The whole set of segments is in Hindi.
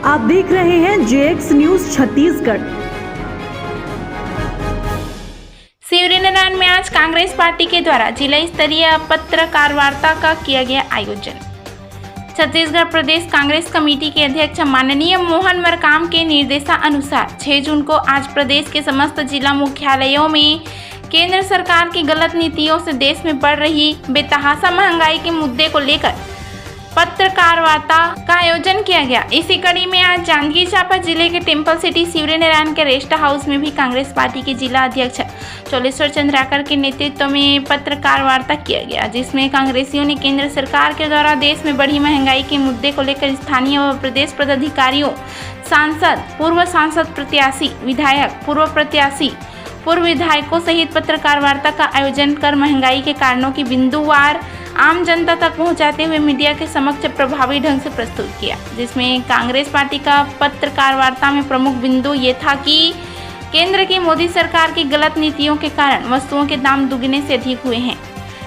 आप देख रहे हैं जेएक्स न्यूज छत्तीसगढ़। शिवरीनारायण में आज कांग्रेस पार्टी के द्वारा जिला स्तरीय पत्रकार वार्ता का किया गया आयोजन। छत्तीसगढ़ प्रदेश कांग्रेस कमेटी के अध्यक्ष माननीय मोहन मरकाम के निर्देशानुसार 6 जून को आज प्रदेश के समस्त जिला मुख्यालयों में केंद्र सरकार की गलत नीतियों से देश में बढ़ रही बेतहाशा महंगाई के मुद्दे को लेकर पत्रकार वार्ता का आयोजन किया गया। इसी कड़ी में आज जांजगीर चांपा जिले के टेम्पल सिटी शिवरीनारायण के रेस्ट हाउस में भी कांग्रेस पार्टी के जिला अध्यक्ष चोलेश्वर चंद्राकर के नेतृत्व में पत्रकार वार्ता किया गया, जिसमें कांग्रेसियों ने केंद्र सरकार के द्वारा देश में बढ़ी महंगाई के मुद्दे को लेकर स्थानीय व प्रदेश पदाधिकारियों, सांसद, पूर्व सांसद प्रत्याशी, विधायक, पूर्व प्रत्याशी, पूर्व विधायकों सहित पत्रकार वार्ता का आयोजन कर महंगाई के कारणों की बिंदुवार आम जनता तक पहुंचाते हुए मीडिया के समक्ष प्रभावी ढंग से प्रस्तुत किया। जिसमें कांग्रेस पार्टी का पत्रकार वार्ता में प्रमुख बिंदु ये था कि केंद्र की मोदी सरकार की गलत नीतियों के कारण वस्तुओं के दाम दुगने से अधिक हुए हैं।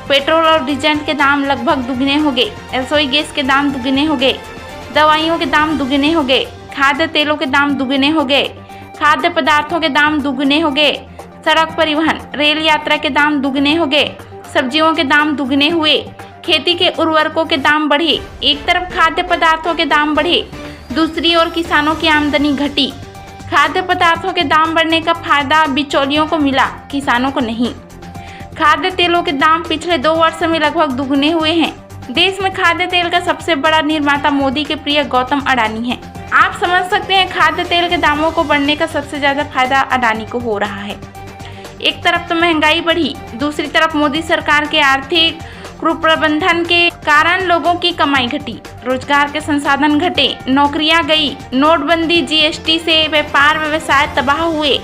पेट्रोल और डीजल के दाम लगभग दुगने हो गए, रसोई गैस के दाम दुगने हो गए, दवाइयों के दाम दुगने हो गए, खाद्य तेलों के दाम दुगने हो गए, खाद्य पदार्थों के दाम दुगने हो गए, सड़क परिवहन, रेल यात्रा के दाम दुगने हो गए, सब्जियों के दाम दुगने हुए, खेती के उर्वरकों के दाम बढ़े। एक तरफ खाद्य पदार्थों के दाम बढ़े, दूसरी ओर किसानों की आमदनी घटी। खाद्य पदार्थों के दाम बढ़ने का फायदा बिचौलियों को मिला, किसानों को नहीं। खाद्य तेलों के दाम पिछले 2 वर्ष में लगभग दुगने हुए हैं। देश में खाद्य तेल का सबसे बड़ा निर्माता मोदी के प्रिय गौतम अडानी है। आप समझ सकते हैं खाद्य तेल के दामों को बढ़ने का सबसे ज्यादा फायदा अडानी को हो रहा है। एक तरफ तो महंगाई बढ़ी, दूसरी तरफ मोदी सरकार के आर्थिक कुप्रबंधन के कारण लोगों की कमाई घटी, रोजगार के संसाधन घटे, नौकरियां गई, नोटबंदी, जीएसटी से व्यापार व्यवसाय तबाह हुए।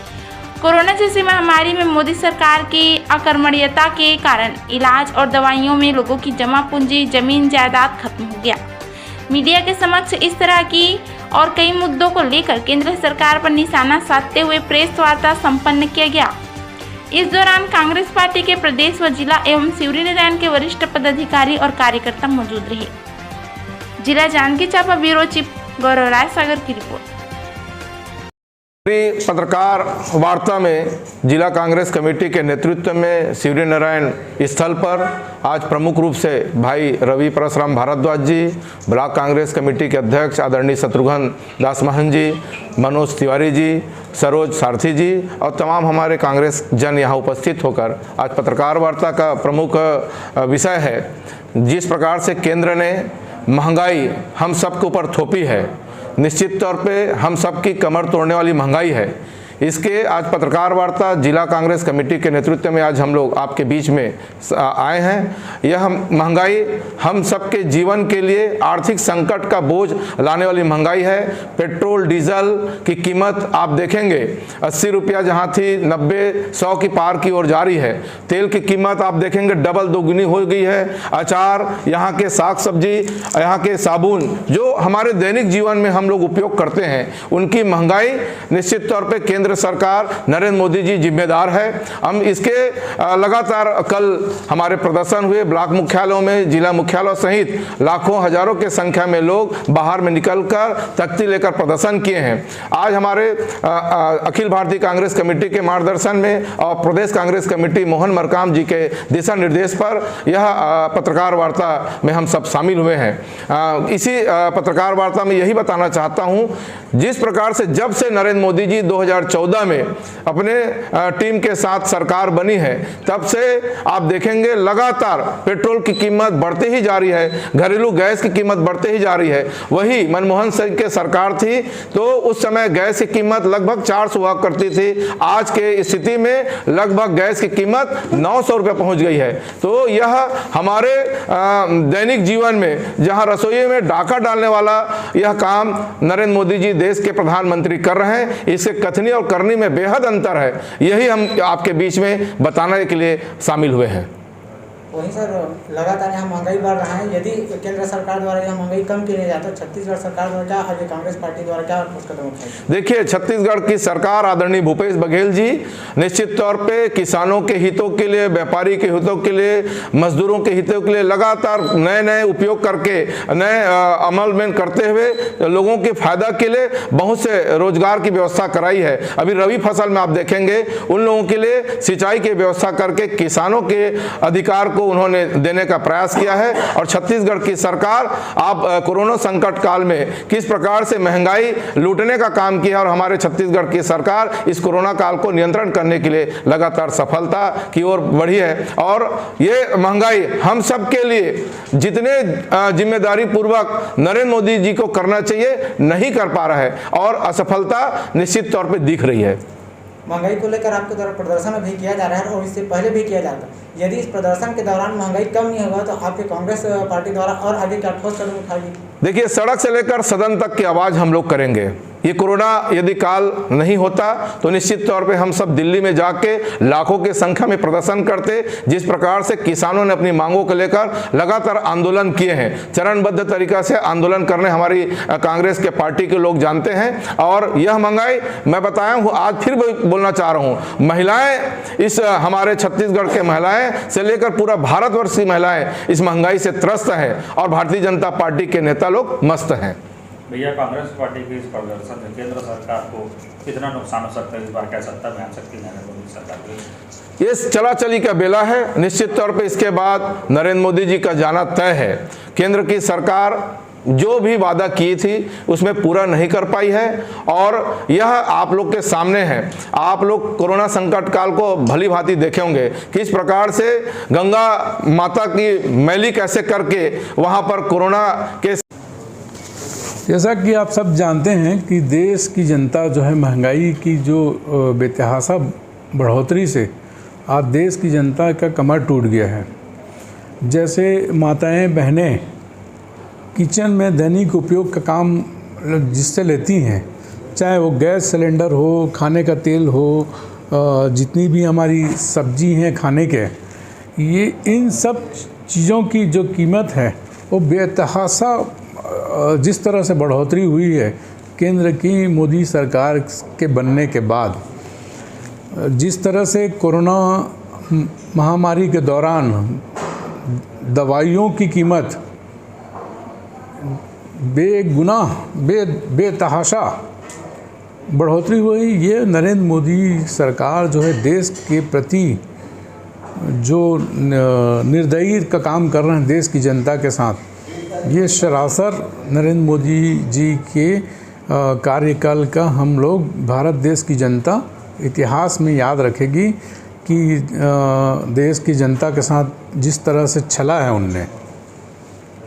कोरोना जैसी महामारी में मोदी सरकार की अकर्मण्यता के कारण इलाज और दवाइयों में लोगों की जमा पूंजी, जमीन जायदाद खत्म हो गया। मीडिया के समक्ष इस तरह की और कई मुद्दों को लेकर केंद्र सरकार पर निशाना साधते हुए प्रेस वार्ता संपन्न किया गया। इस दौरान कांग्रेस पार्टी के प्रदेश व जिला एवं शिवरीनारायण के वरिष्ठ पदाधिकारी और कार्यकर्ता मौजूद रहे। जिला जांजगीर चांपा ब्यूरो चीफ गौरव राय सागर की रिपोर्ट। पत्रकार वार्ता में जिला कांग्रेस कमेटी के नेतृत्व में शिवरीनारायण स्थल पर आज प्रमुख रूप से भाई रवि परशुराम भारद्वाज जी, ब्लॉक कांग्रेस कमेटी के अध्यक्ष आदरणीय शत्रुघ्न दास महन जी, मनोज तिवारी जी, सरोज सारथी जी और तमाम हमारे कांग्रेस जन यहाँ उपस्थित होकर आज पत्रकार वार्ता का प्रमुख विषय है। जिस प्रकार से केंद्र ने महंगाई हम सबके ऊपर थोपी है, निश्चित तौर पे हम सबकी कमर तोड़ने वाली महंगाई है। इसके आज पत्रकार वार्ता जिला कांग्रेस कमेटी के नेतृत्व में आज हम लोग आपके बीच में आए हैं। यह महंगाई हम सबके जीवन के लिए आर्थिक संकट का बोझ लाने वाली महंगाई है। पेट्रोल डीजल की कीमत आप देखेंगे 80 रुपया जहाँ थी 90-100 की पार की ओर जा रही है। तेल की कीमत आप देखेंगे डबल दोगुनी हो गई है। अचार, यहाँ के साग सब्जी, यहाँ के साबुन जो हमारे दैनिक जीवन में हम लोग उपयोग करते हैं, उनकी महंगाई निश्चित तौर पर केंद्र सरकार नरेंद्र मोदी जी जिम्मेदार है। हम इसके लगातार कल हमारे प्रदर्शन हुए ब्लॉक मुख्यालयों में, जिला मुख्यालयों सहित लाखों हजारों के संख्या में लोग बाहर में निकलकर तख्ती लेकर प्रदर्शन किए हैं। आज हमारे अखिल भारतीय कांग्रेस कमेटी के मार्गदर्शन में और प्रदेश कांग्रेस कमेटी मोहन मरकाम जी के दिशा निर्देश पर यह पत्रकार वार्ता में हम सब शामिल हुए हैं। इसी पत्रकार वार्ता में यही बताना चाहता हूं, जिस प्रकार से जब से नरेंद्र मोदी जी 2014 में अपने टीम के साथ सरकार बनी है, तब से आप देखेंगे लगातार पेट्रोल की कीमत बढ़ती ही जा रही है, घरेलू गैस की कीमत बढ़ती ही जा रही है। वही मनमोहन सिंह की सरकार थी तो उस समय गैस की कीमत लगभग 400 हुआ करती थी। आज के स्थिति में लगभग गैस की कीमत 900 रुपये पहुंच गई है। तो यह हमारे दैनिक जीवन में जहां रसोई में डाका डालने वाला यह काम नरेंद्र मोदी जी देश के प्रधानमंत्री कर रहे हैं। इससे कथनी और करनी में बेहद अंतर है। यही हम आपके बीच में बताने के लिए शामिल हुए हैं। वहीं सर लगातार यहाँ महंगाई बढ़ रहा है। यदि केंद्र सरकार द्वारा यह महंगाई कम की नहीं जाता, छत्तीसगढ़ सरकार द्वारा क्या आगे कांग्रेस पार्टी द्वारा क्या ठोस कदम उठाएगी? देखिए, छत्तीसगढ़ की सरकार आदरणीय भूपेश बघेल जी निश्चित तौर पे किसानों के हितों के लिए, व्यापारी के हितों के लिए, मजदूरों के हितों के लिए लगातार नए नए उपयोग करके, नए अमल में करते हुए लोगों के फायदा के लिए बहुत से रोजगार की व्यवस्था कराई है। अभी रबी फसल में आप देखेंगे उन लोगों के लिए सिंचाई की व्यवस्था करके किसानों के अधिकार को उन्होंने देने का प्रयास किया है। और छत्तीसगढ़ की सरकार आप कोरोना संकट काल में किस प्रकार से महंगाई लूटने का काम किया और हमारे छत्तीसगढ़ की सरकार इस कोरोना काल को नियंत्रण करने के लिए लगातार सफलता की ओर बढ़ी है। और ये महंगाई हम सब के लिए जितने जिम्मेदारी पूर्वक नरेंद्र मोदी जी को करना चाहिए नहीं कर पा रहा है और असफलता निश्चित तौर पे दिख रही है। महंगाई को लेकर आपके द्वारा प्रदर्शन भी किया जा रहा है और इससे पहले भी किया जाता है। यदि इस प्रदर्शन के दौरान महंगाई कम नहीं होगा तो आपके कांग्रेस पार्टी द्वारा और आगे क्या ठोस कदम उठाएगी? देखिए, सड़क से लेकर सदन तक की आवाज हम लोग करेंगे। ये कोरोना यदि काल नहीं होता तो निश्चित तौर पे हम सब दिल्ली में जाके लाखों की संख्या में प्रदर्शन करते। जिस प्रकार से किसानों ने अपनी मांगों को लेकर लगातार आंदोलन किए हैं, चरणबद्ध तरीका से आंदोलन करने हमारी कांग्रेस के पार्टी के लोग जानते हैं। और यह महंगाई मैं बताया हूँ, आज फिर बोलना चाह रहा हूँ, महिलाएं, इस हमारे छत्तीसगढ़ के महिलाएं से लेकर पूरा भारतवर्ष की महिलाएं इस महंगाई से त्रस्त हैं और भारतीय जनता पार्टी के नेता लोग मस्त हैं। भैया, कांग्रेस पार्टी के इस प्रदर्शन से केंद्र सरकार को कितना नुकसान हो सकता है? इस बार क्या सत्ता में आ सकती है नरेंद्र मोदी सरकार? ये चलाचली का बेला है। निश्चित तौर पे इसके बाद नरेंद्र मोदी जी का जाना तय है। केंद्र की सरकार जो भी वादा की थी उसमें पूरा नहीं कर पाई है और यह आप लोग के सामने है। आप लोग कोरोना संकट काल को भली भांति देखे होंगे किस प्रकार से गंगा माता की मैली कैसे करके वहां पर कोरोना के, जैसा कि आप सब जानते हैं कि देश की जनता जो है महंगाई की जो बेतहाशा बढ़ोतरी से आज देश की जनता का कमर टूट गया है। जैसे माताएं बहनें किचन में दैनिक उपयोग का काम जिससे लेती हैं, चाहे वो गैस सिलेंडर हो, खाने का तेल हो, जितनी भी हमारी सब्जी हैं खाने के, ये इन सब चीज़ों की जो कीमत है वो बेतहाशा जिस तरह से बढ़ोतरी हुई है केंद्र की मोदी सरकार के बनने के बाद, जिस तरह से कोरोना महामारी के दौरान दवाइयों की कीमत बेतहाशा बढ़ोतरी हुई, ये नरेंद्र मोदी सरकार जो है देश के प्रति जो निर्दयी का काम कर रहे हैं देश की जनता के साथ, ये सरासर नरेंद्र मोदी जी के कार्यकाल का हम लोग भारत देश की जनता इतिहास में याद रखेगी कि देश की जनता के साथ जिस तरह से छला है उनने।